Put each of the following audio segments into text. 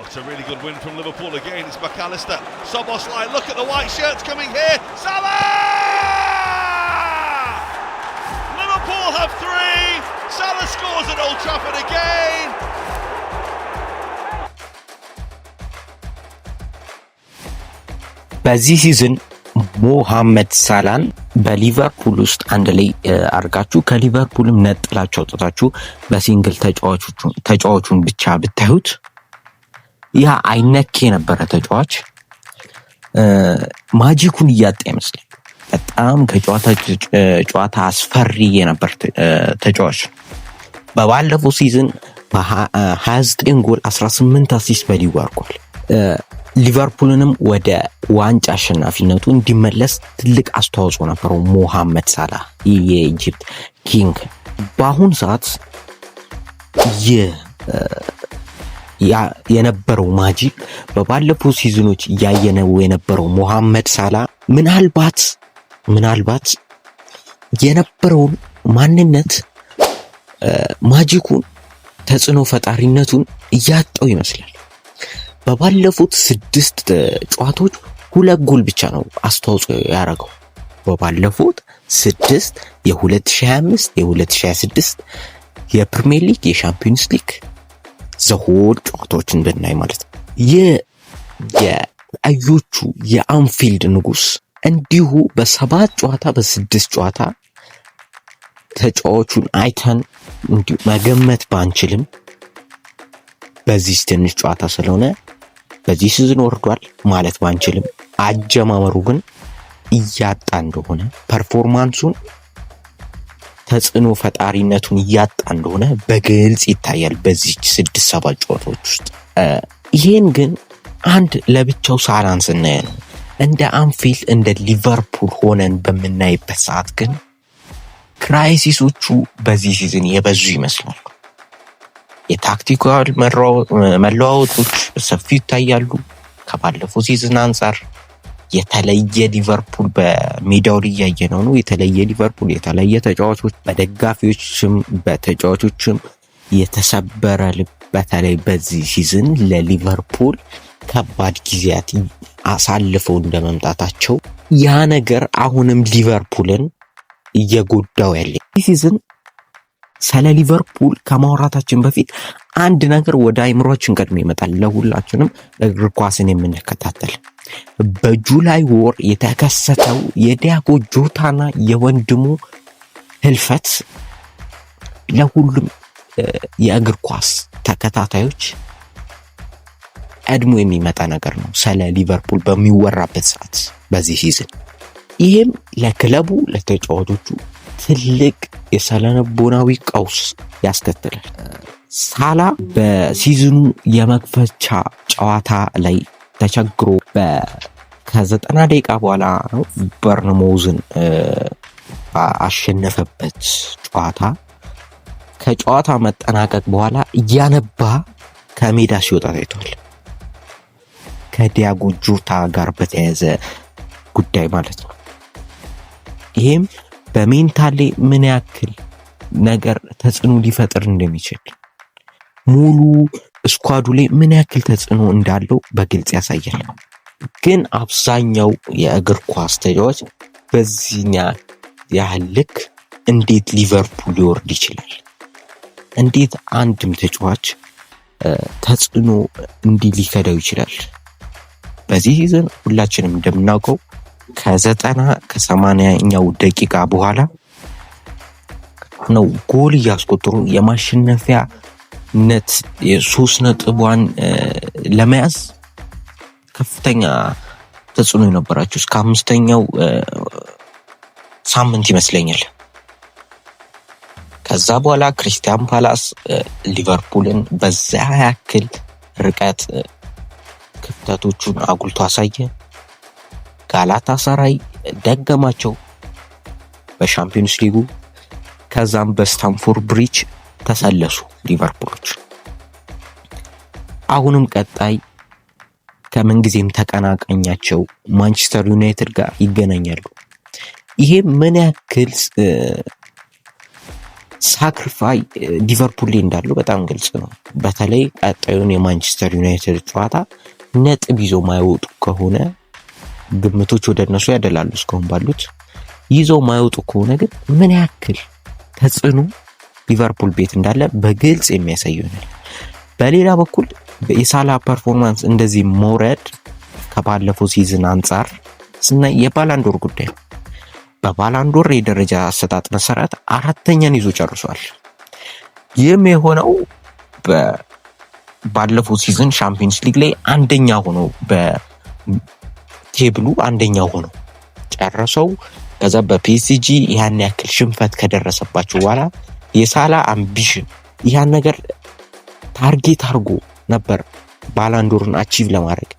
It's a really good win from Liverpool again. It's McAllister. Szoboszlai, look at the white shirts coming here. Salah! Liverpool have three. Salah scores at Old Trafford again. በዚህ ሲዝን ሞሐመድ ሳላን በሊቨርፑል ውስጥ አንድ ላይ አርጋችሁ ከሊቨርፑልም ነጥላችሁ አውጥታችሁ በሲንግል ተጫዋቹን ብቻ ብታዩት ያ አይነኬ የነበረ ተጫዋች ማጂኩን እያጣ ይመስላል። በጣም ከጨዋታ አስፈሪ የነበር ተጫዋች በባለፈው ሲዝን በ29 ጎል 18 አሲስት በሊጉ አድርጓል። ሊቨርፑልንም ወደ ዋንጫ አሸናፊነቱ እንዲመለስ ትልቅ አስተዋጽኦ ነበረው ሞሐመድ ሳላህ የኢጂፕት ኪንግ። በአሁን ሰዓት የነበረው ማጂክ በባለፈው ሲዝኖች ያየነው የነበረው ሞሐመድ ሳላህ ምናልባት የነበረውን ማንነት ማጂኩን ተጽዕኖ ፈጣሪነቱን እያጣው ይመስላል። በባለፉት 6 ጨዋታዎች 2 ጎል ብቻ ነው አስተዋጽኦ ያደረገው። በባለፉት 6 የ2025 የ2026 የፕሪሚየር ሊግ የሻምፒዮንስ ሊግ ዘሆል ጨዋታዎችን ብናይ ማለት ነው የአዮቹ የአንፊልድ ንጉስ እንዲሁ በ7 ጨዋታ በ6 ጨዋታ ተጫዋቹን አይተን እንዲሁ መገመት ባንችልም በዚህ ትንሽ ጨዋታ ስለሆነ በዚህ ሲዝን ወርዷል ማለት ባንችልም አጀማመሩ ግን እያጣ እንደሆነ ፐርፎርማንሱን ተጽዕኖ ፈጣሪነቱን እያጣ እንደሆነ በግልጽ ይታያል በዚህ 6-7 ጨዋታዎች ውስጥ። ይሄን ግን አንድ ለብቻው ሳላን ስናይ ነው። እንደ አንፊልድ እንደ ሊቨርፑል ሆነን በምናይበት ሰዓት ግን ክራይሲሶቹ በዚህ ሲዝን የበዙ ይመስላል። የታክቲካል መለዋወጦች ሰፊ ይታያሉ። ከባለፈው ሲዝን አንፃር የተለየ ሊቨርፑል በሜዳው ላይ ያየነው ነው። የተለየ ሊቨርፑል፣ የተለየ ተጫዋቾች፣ በደጋፊዎችም በተጫዋቾችም የተሰበረ ልብ። በተለይ በዚህ ሲዝን ለሊቨርፑል ከባድ ጊዜያት አሳልፈው እንደመምጣታቸው ያ ነገር አሁንም ሊቨርፑልን እየጎዳው ያለ ሲዝን። ስለ ሊቨርፑል ከማውራታችን በፊት አንድ ነገር ወደ አይምሮአችን ቀድሞ ይመጣል። ለሁላችንም እግር ኳስን የምንከታተል በጁላይ ወር የተከሰተው የዲያጎ ጆታና የወንድሙ ህልፈት ለሁሉም የእግር ኳስ ተከታታዮች ቀድሞ የሚመጣ ነገር ነው ስለ ሊቨርፑል በሚወራበት ሰዓት በዚህ ሲዝን። ይህም ለክለቡ ለተጫዋቾቹ ትልቅ የስነልቦናዊ ቀውስ ያስከትላል። ሳላ በሲዝኑ የመክፈቻ ጨዋታ ላይ ተቸግሮ ከ90 ደቂቃ በኋላ በርንሞዝን አሸነፈበት ጨዋታ ከጨዋታ መጠናቀቅ በኋላ እያነባ ከሜዳ ሲወጣ ታይቷል። ከዲያጎ ጆታ ጋር በተያያዘ ጉዳይ ማለት ነው። ይሄም በሜንታል ምን ያክል ነገር ተጽዕኖ ሊፈጥር እንደሚችል ሙሉ ስኳዱ ላይ ምን ያክል ተጽዕኖ እንዳለው በግልጽ ያሳያል። ግን አብዛኛው የእግር ኳስ ተጫዋች በዚህኛ ያህል ልክ እንዴት ሊቨርፑል ሊወርድ ይችላል? እንዴት አንድም ተጫዋች ተጽዕኖ እንዲህ ሊከዳው ይችላል? በዚህ ሲዝን ሁላችንም እንደምናውቀው ከ80ኛው ደቂቃ በኋላ ነው ጎል እያስቆጠሩ የማሸነፊያነት የ3 ነጥቧን ለመያዝ ከፍተኛ ተጽዕኖ የነበራቸው እስከ 5ኛው ሳምንት ይመስለኛል። ከዛ በኋላ ክሪስታል ፓላስ ሊቨርፑልን በዛ ያክል ርቀት ክፍተቶቹን አጉልቶ አሳየ። ጋላታሳራይ ደገማቸው በሻምፒዮንስ ሊጉ። ከዛም በስታንፎርድ ብሪጅ ተሰለሱ ሊቨርፑሎች። አሁንም ቀጣይ ከምንጊዜም ተቀናቃኛቸው ማንቸስተር ዩናይትድ ጋር ይገናኛሉ። ይሄ ምን ያክል ሳክሪፋይ ሊቨርፑል ላይ እንዳለው በጣም ግልጽ ነው። በተለይ ቀጣዩን የማንቸስተር ዩናይትድ ጨዋታ ነጥብ ይዞ ማይወጡ ከሆነ ግምቶች ወደ እነሱ ያደላሉ። እስካሁን ባሉት ይዘው ማይወጡ ከሆነ ግን ምን ያክል ተጽዕኖ ሊቨርፑል ቤት እንዳለ በግልጽ የሚያሳይ ይሆናል። በሌላ በኩል የሳላ ፐርፎርማንስ እንደዚህ መውረድ ከባለፈው ሲዝን አንጻር ስናይ የባላንዶር ጉዳይ ነው። በባላንዶር የደረጃ አሰጣጥ መሰረት አራተኛን ይዞ ጨርሷል። ይህም የሆነው ባለፈው ሲዝን ሻምፒየንስ ሊግ ላይ አንደኛ ሆኖ በቴብሉ አንደኛ ሆኖ ጨረሰው። ከዛ በፒኤስጂ ያን ያክል ሽንፈት ከደረሰባቸው በኋላ የሳላ አምቢሽን ያን ነገር ታርጌት አድርጎ ነበር ባላንዶርን አቺቭ ለማድረግ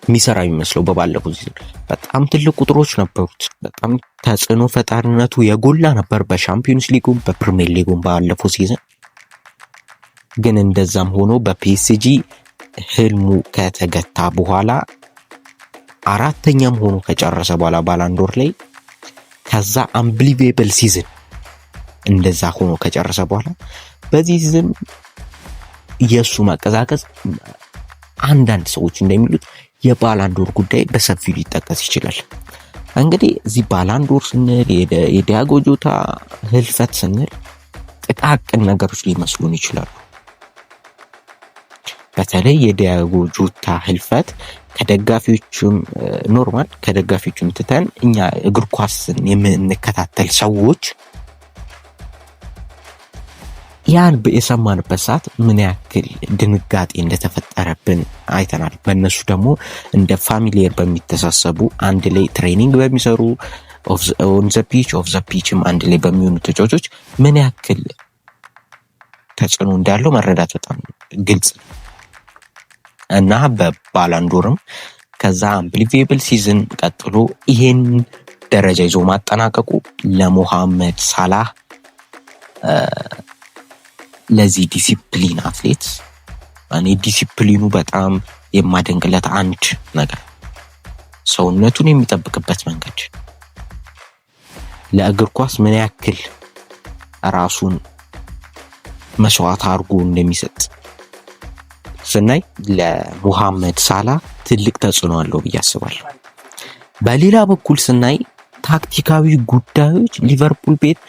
የሚሰራ የሚመስለው። በባለፈው ሲዝን በጣም ትልቅ ቁጥሮች ነበሩት። በጣም ተጽዕኖ ፈጣሪነቱ የጎላ ነበር በሻምፒዮንስ ሊጉም በፕሪሚየር ሊጉም ባለፈው ሲዝን። ግን እንደዛም ሆኖ በፒኤስጂ ህልሙ ከተገታ በኋላ አራተኛም ሆኖ ከጨረሰ በኋላ ባላንዶር ላይ ከዛ አንብሊቬብል ሲዝን እንደዛ ሆኖ ከጨረሰ በኋላ በዚህ ሲዝን የሱ መቀዛቀዝ አንዳንድ ሰዎች እንደሚሉት የባላንዶር ጉዳይ በሰፊው ሊጠቀስ ይችላል። እንግዲህ እዚህ ባላንዶር ስንል የዲያጎ ጆታ ህልፈት ስንል ጥቃቅን ነገሮች ሊመስሉን ይችላሉ። በተለይ የዲያጎ ጆታ ህልፈት ከደጋፊዎቹም ኖርማል ከደጋፊዎቹም ትተን እኛ እግር ኳስን የምንከታተል ሰዎች ያን የሰማንበት ሰዓት ምን ያክል ድንጋጤ እንደተፈጠረብን አይተናል። በእነሱ ደግሞ እንደ ፋሚሊየር በሚተሳሰቡ አንድ ላይ ትሬኒንግ በሚሰሩ ኦን ዘ ፒች ኦፍ ዘ ፒችም አንድ ላይ በሚሆኑ ተጫዋቾች ምን ያክል ተጽዕኖ እንዳለው መረዳት በጣም ግልጽ ነው እና በባላንዶርም ከዛ አንብሊቬብል ሲዝን ቀጥሎ ይሄን ደረጃ ይዞ ማጠናቀቁ ለሞሐመድ ሳላህ ለዚህ ዲሲፕሊን አትሌት እኔ ዲሲፕሊኑ በጣም የማደንቅለት አንድ ነገር ሰውነቱን የሚጠብቅበት መንገድ ለእግር ኳስ ምን ያክል ራሱን መስዋዕት አድርጎ እንደሚሰጥ ስናይ ለሙሐመድ ሳላህ ትልቅ ተጽዕኖ አለው ብዬ አስባለሁ። በሌላ በኩል ስናይ ታክቲካዊ ጉዳዮች ሊቨርፑል ቤት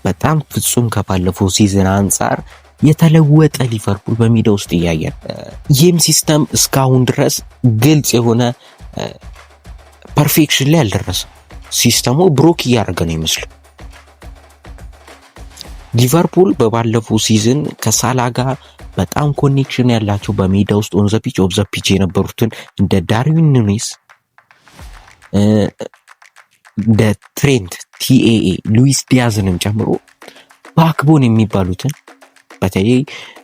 በጣም ፍጹም ከባለፈው ሲዝን አንጻር የተለወጠ ሊቨርፑል በሜዳ ውስጥ እያየን ይህም ሲስተም እስካሁን ድረስ ግልጽ የሆነ ፐርፌክሽን ላይ አልደረሰም። ሲስተሙ ብሮክ እያደረገ ነው ይመስሉ። ሊቨርፑል በባለፈው ሲዝን ከሳላ ጋር በጣም ኮኔክሽን ያላቸው በሜዳ ውስጥ ኦን ዘ ፒች ኦፍ ዘ ፒች የነበሩትን እንደ ዳርዊን ኑኔዝ እንደ ትሬንት ቲኤኤ ሉዊስ ዲያዝንም ጨምሮ ባክቦን የሚባሉትን በተለይ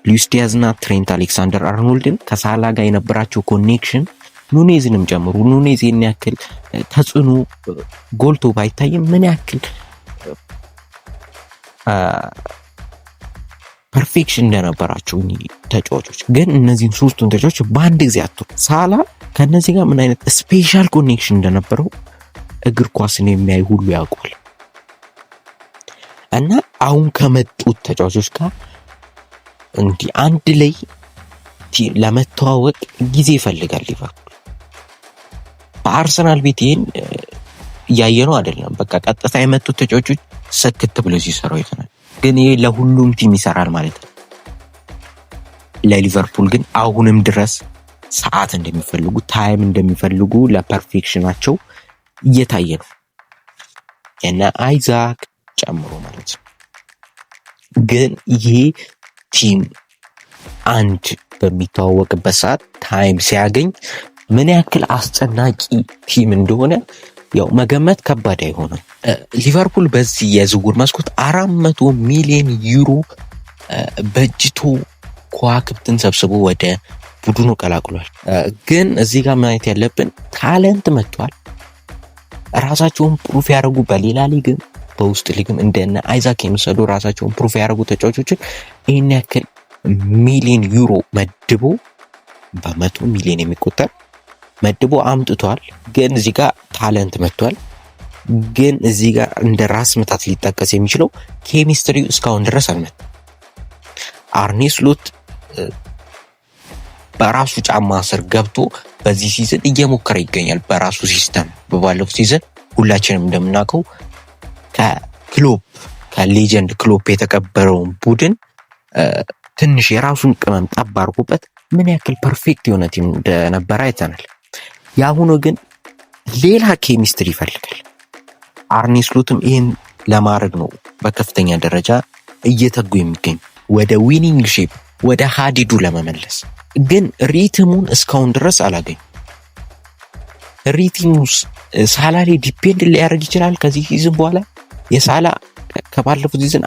ሉዊስ ዲያዝና ትሬንት አሌክሳንደር አርኖልድን ከሳላ ጋር የነበራቸው ኮኔክሽን ኑኔዝንም ጨምሮ ኑኔዝ ያን ያክል ተጽዕኖ ጎልቶ ባይታይም ምን ያክል ፐርፌክሽን እንደነበራቸው ተጫዋቾች ግን እነዚህን ሶስቱን ተጫዋቾች በአንድ ጊዜ አጥቶ ሳላ ከነዚህ ጋር ምን አይነት ስፔሻል ኮኔክሽን እንደነበረው እግር ኳስን የሚያይ ሁሉ ያውቃል። እና አሁን ከመጡት ተጫዋቾች ጋር እንዲህ አንድ ላይ ለመተዋወቅ ጊዜ ይፈልጋል ሊቨርፑል። በአርሰናል ቤት ይሄን እያየነው አይደለም። በቃ ቀጥታ የመጡት ተጫዋቾች ሰክት ብለው ሲሰሩ አይተናል። ግን ይሄ ለሁሉም ቲም ይሰራል ማለት ነው። ለሊቨርፑል ግን አሁንም ድረስ ሰዓት እንደሚፈልጉ ታይም እንደሚፈልጉ ለፐርፌክሽናቸው እየታየ ነው እና አይዛክ ጨምሮ ማለት ነው። ግን ይሄ ቲም አንድ በሚተዋወቅበት ሰዓት ታይም ሲያገኝ ምን ያክል አስጨናቂ ቲም እንደሆነ ያው መገመት ከባድ አይሆንም። ሊቨርፑል በዚህ የዝውውር መስኮት 400 ሚሊዮን ዩሮ በጅቶ ከዋክብትን ሰብስቦ ወደ ቡድኑ ቀላቅሏል። ግን እዚህ ጋር ማየት ያለብን ታለንት መጥቷል። ራሳቸውን ፕሩፍ ያደረጉ በሌላ ሊግም በውስጥ ሊግም እንደነ አይዛክ የመሰሉ ራሳቸውን ፕሩፍ ያደረጉ ተጫዋቾችን ይህን ያክል ሚሊዮን ዩሮ መድቦ በ100 ሚሊዮን የሚቆጠር መድቦ አምጥቷል። ግን እዚህ ጋር ታለንት መጥቷል። ግን እዚህ ጋር እንደ ራስ ምታት ሊጠቀስ የሚችለው ኬሚስትሪው እስካሁን ድረስ አልመጣም። አርኔ ስሎት በራሱ ጫማ ስር ገብቶ በዚህ ሲዝን እየሞከረ ይገኛል በራሱ ሲስተም። በባለፈው ሲዝን ሁላችንም እንደምናውቀው ከሌጀንድ ክሎፕ የተቀበረውን ቡድን ትንሽ የራሱን ቅመም ጠብ አድርጎበት ምን ያክል ፐርፌክት የሆነ ቲም እንደነበረ አይተናል። የአሁኑ ግን ሌላ ኬሚስትሪ ይፈልጋል። አርኔ ስሎትም ይህን ለማድረግ ነው በከፍተኛ ደረጃ እየተጉ የሚገኙ ወደ ዊኒንግ ሼፕ ወደ ሀዲዱ ለመመለስ። ግን ሪትሙን እስካሁን ድረስ አላገኙ። ሪትሙስ ሳላ ላይ ዲፔንድ ሊያደርግ ይችላል ከዚህ ሲዝን በኋላ። የሳላ ከባለፉት ሲዝን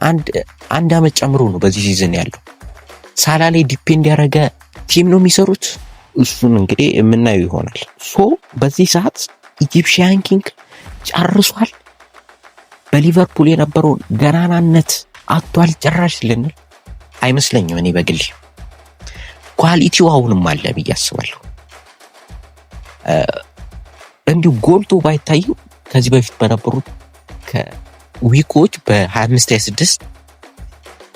አንድ አመት ጨምሮ ነው በዚህ ሲዝን ያለው። ሳላ ላይ ዲፔንድ ያደረገ ቲም ነው የሚሰሩት። እሱን እንግዲህ የምናየው ይሆናል። በዚህ ሰዓት ኢጂፕሽያን ኪንግ ጨርሷል። በሊቨርፑል የነበረውን ገናናነት አጥቷል ጭራሽ ልንል አይመስለኝም። እኔ በግሌ ኳሊቲው አሁንም አለ ብዬ አስባለሁ። እንዲሁ ጎልቶ ባይታይም ከዚህ በፊት በነበሩት ዊኮች በ25-26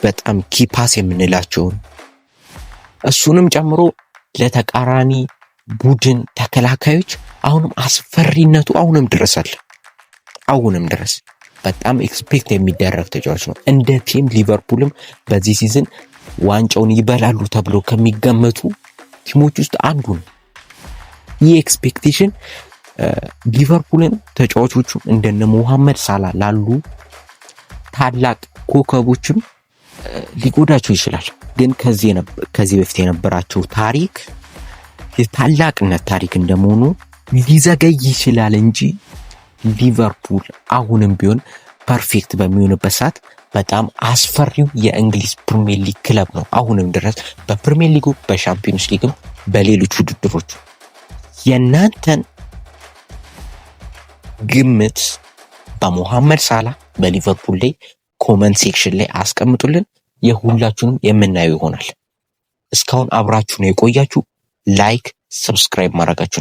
በጣም ኪፓስ የምንላቸውን እሱንም ጨምሮ ለተቃራኒ ቡድን ተከላካዮች አሁንም አስፈሪነቱ አሁንም ድረስ አለ። አሁንም ድረስ በጣም ኤክስፔክት የሚደረግ ተጫዋች ነው። እንደ ቲም ሊቨርፑልም በዚህ ሲዝን ዋንጫውን ይበላሉ ተብሎ ከሚገመቱ ቲሞች ውስጥ አንዱ ነው። ይህ ኤክስፔክቴሽን ሊቨርፑልን ተጫዋቾቹ እንደነ ሙሐመድ ሳላ ላሉ ታላቅ ኮከቦችም ሊጎዳቸው ይችላል። ግን ከዚህ በፊት የነበራቸው ታሪክ የታላቅነት ታሪክ እንደመሆኑ ሊዘገይ ይችላል እንጂ ሊቨርፑል አሁንም ቢሆን ፐርፌክት በሚሆንበት ሰዓት በጣም አስፈሪው የእንግሊዝ ፕሪሚየር ሊግ ክለብ ነው። አሁንም ድረስ በፕሪሚየር ሊጉ፣ በሻምፒዮንስ ሊግም በሌሎች ውድድሮች የናንተን ግምት በሙሐመድ ሳላ በሊቨርፑል ላይ ኮመንት ሴክሽን ላይ አስቀምጡልን። የሁላችሁንም የምናየው ይሆናል። እስካሁን አብራችሁ ነው የቆያችሁ። ላይክ፣ ሰብስክራይብ ማድረጋችሁ